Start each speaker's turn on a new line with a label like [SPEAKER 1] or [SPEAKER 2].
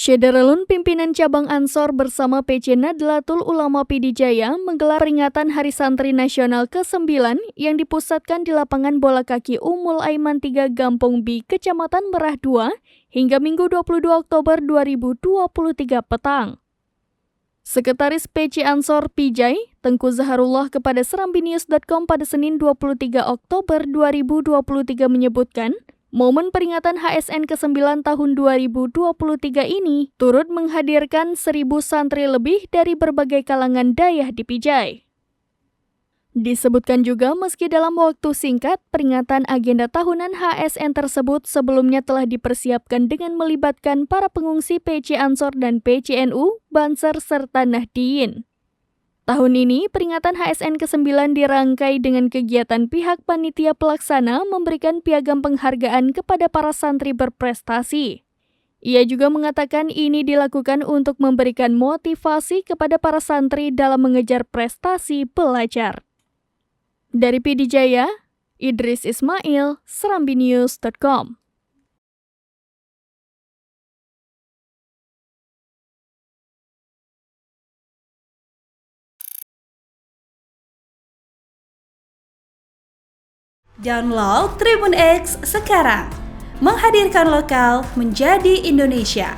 [SPEAKER 1] Syederalun pimpinan cabang Ansor bersama PC Nadlatul Ulama Pidijaya menggelar peringatan Hari Santri Nasional ke-9 yang dipusatkan di lapangan bola kaki Ummul Aiman 3 Gampung B, Kecamatan Merah 2 hingga Minggu 22 Oktober 2023 petang. Sekretaris PC Ansor Pijay, Tengku Zaharullah kepada serambinius.com pada Senin 23 Oktober 2023 menyebutkan, momen peringatan HSN ke-9 tahun 2023 ini turut menghadirkan 1.000 santri lebih dari berbagai kalangan dayah di Pijay. Disebutkan juga meski dalam waktu singkat, peringatan agenda tahunan HSN tersebut sebelumnya telah dipersiapkan dengan melibatkan para pengungsi PC Ansor dan PCNU, Banser, serta Nahdien. Tahun ini, peringatan HSN ke-9 dirangkai dengan kegiatan pihak panitia pelaksana memberikan piagam penghargaan kepada para santri berprestasi. Ia juga mengatakan ini dilakukan untuk memberikan motivasi kepada para santri dalam mengejar prestasi belajar. Dari Pidijaya, Idris Ismail, serambinius.com.
[SPEAKER 2] Download Tribun X sekarang, menghadirkan lokal menjadi Indonesia.